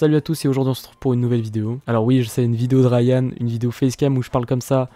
Salut à tous et aujourd'hui on se retrouve pour une nouvelle vidéo. Alors oui, je sais, une vidéo de Ryan, une vidéo facecam où je parle comme ça.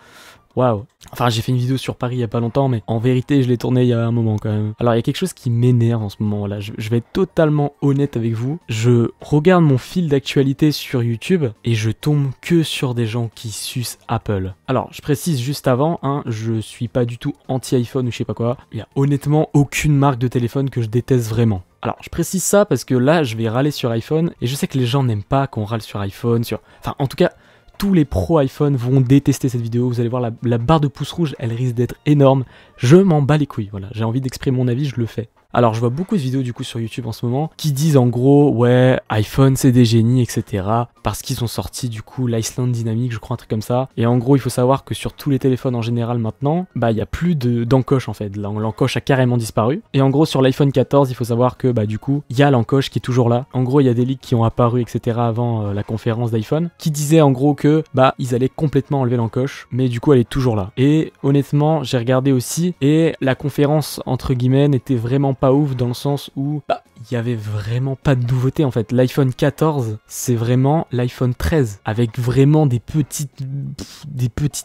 Waouh. Enfin, j'ai fait une vidéo sur Paris il y a pas longtemps, mais en vérité, je l'ai tournée il y a un moment quand même. Alors, il y a quelque chose qui m'énerve en ce moment-là. Je vais être totalement honnête avec vous. Je regarde mon fil d'actualité sur YouTube et je tombe que sur des gens qui sucent Apple. Alors, je précise juste avant, hein, je suis pas du tout anti-iPhone ou je sais pas quoi. Il y a honnêtement aucune marque de téléphone que je déteste vraiment. Alors, je précise ça parce que là, je vais râler sur iPhone et je sais que les gens n'aiment pas qu'on râle sur iPhone, Enfin, en tout cas, tous les pros iPhone vont détester cette vidéo. Vous allez voir, la barre de pouce rouge, elle risque d'être énorme. Je m'en bats les couilles, voilà. J'ai envie d'exprimer mon avis, je le fais. Alors, je vois beaucoup de vidéos du coup sur YouTube en ce moment qui disent en gros, ouais, iPhone c'est des génies, etc. Parce qu'ils ont sorti du coup l'Iceland Dynamic, je crois, un truc comme ça. Et en gros, il faut savoir que sur tous les téléphones en général maintenant, bah, il n'y a plus d'encoche en fait. L'encoche a carrément disparu. Et en gros, sur l'iPhone 14, il faut savoir que bah, du coup, il y a l'encoche qui est toujours là. En gros, il y a des leaks qui ont apparu, etc. avant la conférence d'iPhone qui disaient en gros que bah, ils allaient complètement enlever l'encoche. Mais du coup, elle est toujours là. Et honnêtement, j'ai regardé aussi et la conférence entre guillemets n'était vraiment pas ouf dans le sens où bah, il y avait vraiment pas de nouveauté en fait. L'iPhone 14, c'est vraiment l'iPhone 13 avec vraiment des petites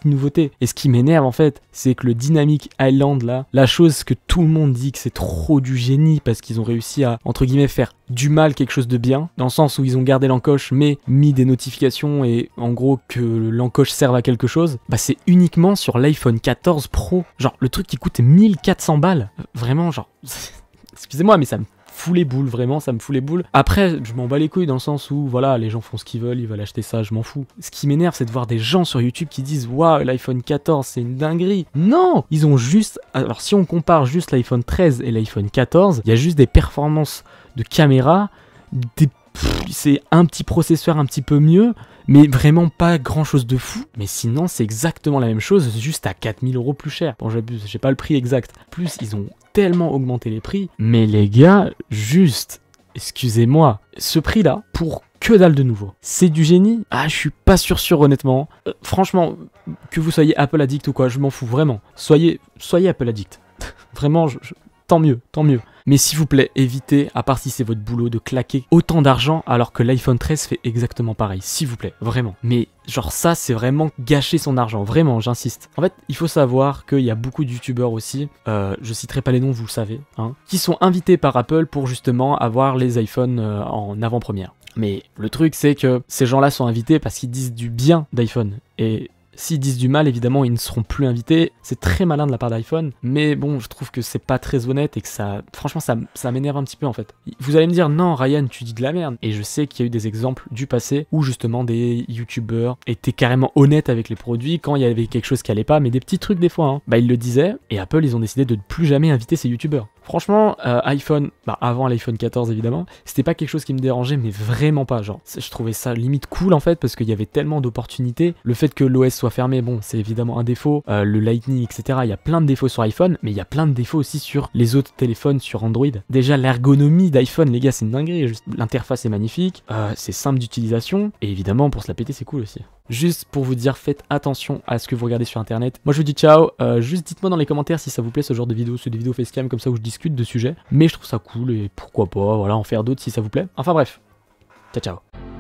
nouveautés. Et ce qui m'énerve en fait, c'est que le Dynamic Island là, la chose que tout le monde dit que c'est trop du génie parce qu'ils ont réussi à entre guillemets faire du mal quelque chose de bien, dans le sens où ils ont gardé l'encoche mais mis des notifications et en gros que l'encoche serve à quelque chose, bah c'est uniquement sur l'iPhone 14 Pro. Genre le truc qui coûte 1400 balles. Vraiment genre... Excusez-moi mais ça me fout les boules, vraiment, ça me fout les boules. Après, je m'en bats les couilles dans le sens où, voilà, les gens font ce qu'ils veulent, ils veulent acheter ça, je m'en fous. Ce qui m'énerve, c'est de voir des gens sur YouTube qui disent « Waouh, l'iPhone 14, c'est une dinguerie !» Non! Ils ont juste... Alors, si on compare juste l'iPhone 13 et l'iPhone 14, il y a juste des performances de caméra, c'est un petit processeur un petit peu mieux, mais vraiment pas grand chose de fou. Mais sinon, c'est exactement la même chose, juste à 4000 € plus cher. Bon, j'abuse, j'ai pas le prix exact. Plus, ils ont tellement augmenté les prix. Mais les gars, juste, excusez-moi, ce prix-là, pour que dalle de nouveau. C'est du génie? Ah, je suis pas sûr honnêtement. Franchement, que vous soyez Apple addict ou quoi, je m'en fous, vraiment. Soyez Apple addict. Vraiment, tant mieux, tant mieux. Mais s'il vous plaît, évitez, à part si c'est votre boulot, de claquer autant d'argent alors que l'iPhone 13 fait exactement pareil. S'il vous plaît, vraiment. Mais genre ça, c'est vraiment gâcher son argent. Vraiment, j'insiste. En fait, il faut savoir qu'il y a beaucoup de youtubeurs aussi, je citerai pas les noms, vous le savez, hein, qui sont invités par Apple pour justement avoir les iPhones en avant-première. Mais le truc, c'est que ces gens-là sont invités parce qu'ils disent du bien d'iPhone. Et... s'ils disent du mal, évidemment, ils ne seront plus invités. C'est très malin de la part d'iPhone. Mais bon, je trouve que c'est pas très honnête et que ça... Franchement, ça m'énerve un petit peu, en fait. Vous allez me dire, non, Ryan, tu dis de la merde. Et je sais qu'il y a eu des exemples du passé où, justement, des youtubeurs étaient carrément honnêtes avec les produits quand il y avait quelque chose qui allait pas. Mais des petits trucs, des fois, hein. Bah, ils le disaient. Et Apple, ils ont décidé de ne plus jamais inviter ces youtubeurs. Franchement, iPhone, bah avant l'iPhone 14 évidemment, c'était pas quelque chose qui me dérangeait, mais vraiment pas, genre, je trouvais ça limite cool en fait, parce qu'il y avait tellement d'opportunités. Le fait que l'OS soit fermé, bon, c'est évidemment un défaut, le Lightning, etc., il y a plein de défauts sur iPhone, mais il y a plein de défauts aussi sur les autres téléphones, sur Android. Déjà, l'ergonomie d'iPhone, les gars, c'est une dinguerie, l'interface est magnifique, c'est simple d'utilisation, et évidemment, pour se la péter, c'est cool aussi. Juste pour vous dire, faites attention à ce que vous regardez sur internet. Moi je vous dis ciao, juste dites-moi dans les commentaires si ça vous plaît ce genre de vidéos, des vidéos facecam comme ça où je discute de sujets. Mais je trouve ça cool et pourquoi pas, voilà, en faire d'autres si ça vous plaît. Enfin bref, ciao ciao.